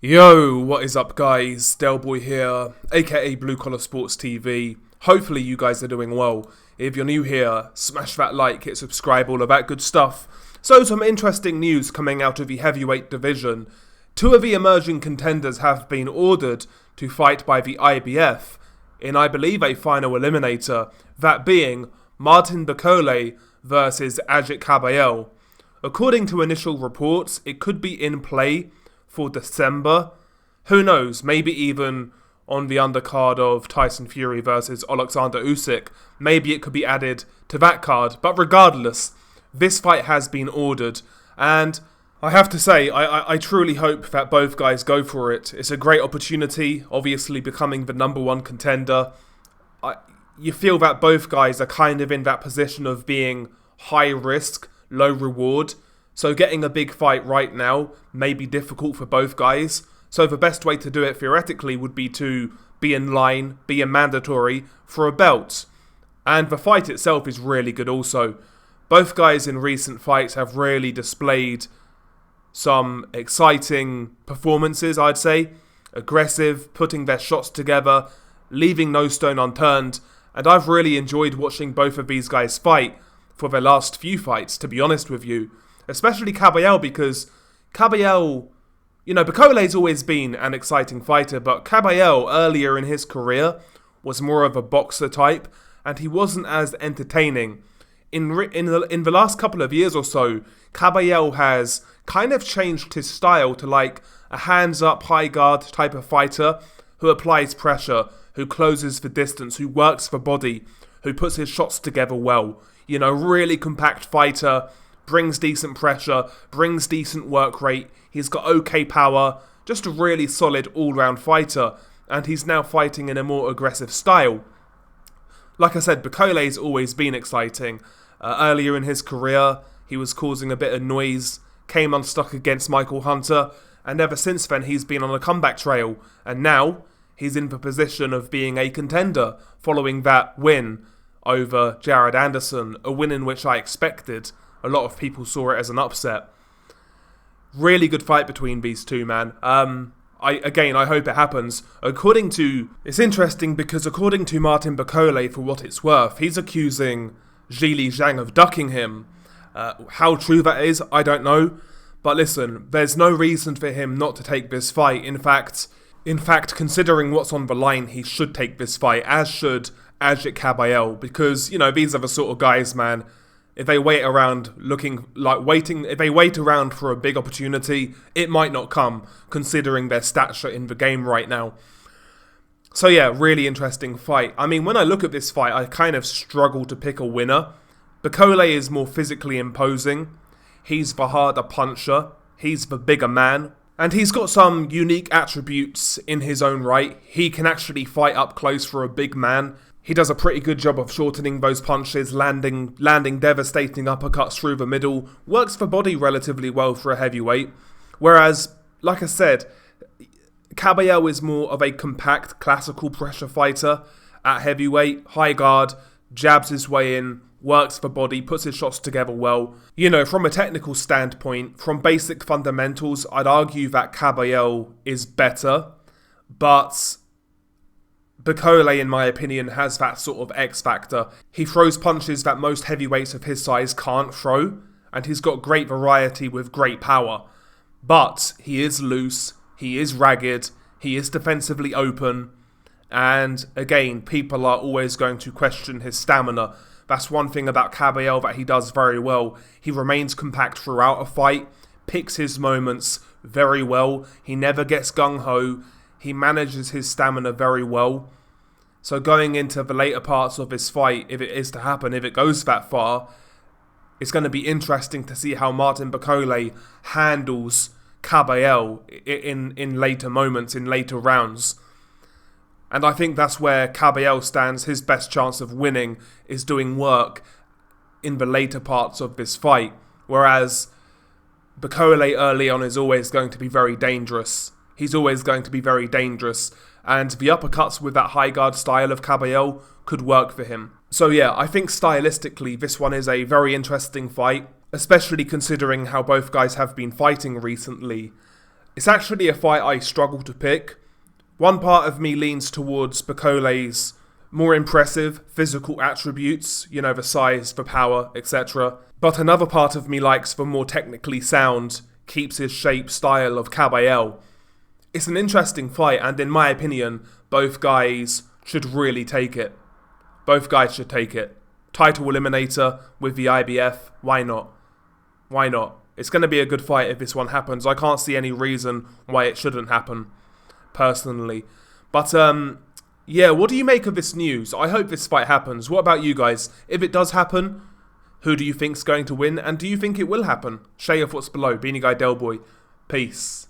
Yo, what is up guys? Delboy here, aka Blue Collar Sports TV. Hopefully you guys are doing well. If you're new here, smash that like, hit subscribe, all of that good stuff. So some interesting news coming out of the heavyweight division. Two of the emerging contenders have been ordered to fight by the IBF in, I believe, a final eliminator, that being Martin Bakole versus Agit Kabayel. According to initial reports, it could be in play for December. Who knows, maybe even on the undercard of Tyson Fury versus Alexander Usyk. Maybe it could be added to that card. But regardless, this fight has been ordered. And I have to say, I truly hope that both guys go for it. It's a great opportunity, obviously becoming the number one contender. You feel that both guys are kind of in that position of being high risk, low reward. So getting a big fight right now may be difficult for both guys. So the best way to do it theoretically would be to be in line, be a mandatory for a belt. And the fight itself is really good also. Both guys in recent fights have really displayed some exciting performances, I'd say. Aggressive, putting their shots together, leaving no stone unturned. And I've really enjoyed watching both of these guys fight for their last few fights, to be honest with you. Especially Kabayel, because Kabayel, Bakole's always been an exciting fighter, but Kabayel earlier in his career was more of a boxer type, and he wasn't as entertaining. In the last couple of years or so, Kabayel has kind of changed his style to like a hands-up, high guard type of fighter who applies pressure, who closes the distance, who works the body, who puts his shots together well. Really compact fighter. Brings decent pressure, brings decent work rate, he's got okay power, just a really solid all-round fighter, and he's now fighting in a more aggressive style. Like I said, Bakole's always been exciting. Earlier in his career, he was causing a bit of noise, came unstuck against Michael Hunter, and ever since then he's been on a comeback trail, and now he's in the position of being a contender, following that win over Jared Anderson, a win in which I expected. A lot of people saw it as an upset. Really good fight between these two, man. I hope it happens. It's interesting because according to Martin Bakole, for what it's worth, he's accusing Zhili Zhang of ducking him. How true that is, I don't know. But listen, there's no reason for him not to take this fight. In fact, considering what's on the line, he should take this fight, as should Agit Kabayel, because, these are the sort of guys, man. If they wait around if they wait around for a big opportunity, it might not come, considering their stature in the game right now. So yeah, really interesting fight. I mean, when I look at this fight, I kind of struggle to pick a winner. Bakole is more physically imposing. He's the harder puncher. He's the bigger man. And he's got some unique attributes in his own right. He can actually fight up close for a big man. He does a pretty good job of shortening those punches, landing devastating uppercuts through the middle, works the body relatively well for a heavyweight. Whereas, like I said, Kabayel is more of a compact, classical pressure fighter at heavyweight, high guard, jabs his way in, works the body, puts his shots together well. From a technical standpoint, from basic fundamentals, I'd argue that Kabayel is better, but Bakole, in my opinion, has that sort of X factor. He throws punches that most heavyweights of his size can't throw, and he's got great variety with great power. But he is loose, he is ragged, he is defensively open, and again, people are always going to question his stamina. That's one thing about Kabayel that he does very well. He remains compact throughout a fight, picks his moments very well, he never gets gung-ho, he manages his stamina very well. So going into the later parts of this fight, if it is to happen, if it goes that far, it's going to be interesting to see how Martin Bakole handles Kabayel in later moments, in later rounds. And I think that's where Kabayel stands. His best chance of winning is doing work in the later parts of this fight. Whereas Bakole early on is always going to be very dangerous. He's always going to be very dangerous. And the uppercuts with that high guard style of Kabayel could work for him. So yeah, I think stylistically this one is a very interesting fight, especially considering how both guys have been fighting recently. It's actually a fight I struggle to pick. One part of me leans towards Bakole's more impressive physical attributes, the size, the power, etc. But another part of me likes the more technically sound, keeps his shape style of Kabayel. It's an interesting fight, and in my opinion, both guys should really take it. Both guys should take it. Title eliminator with the IBF, why not? Why not? It's going to be a good fight if this one happens. I can't see any reason why it shouldn't happen, personally. But, yeah, what do you make of this news? I hope this fight happens. What about you guys? If it does happen, who do you think's going to win? And do you think it will happen? Share your thoughts below. Beanie Guy Delboy. Peace.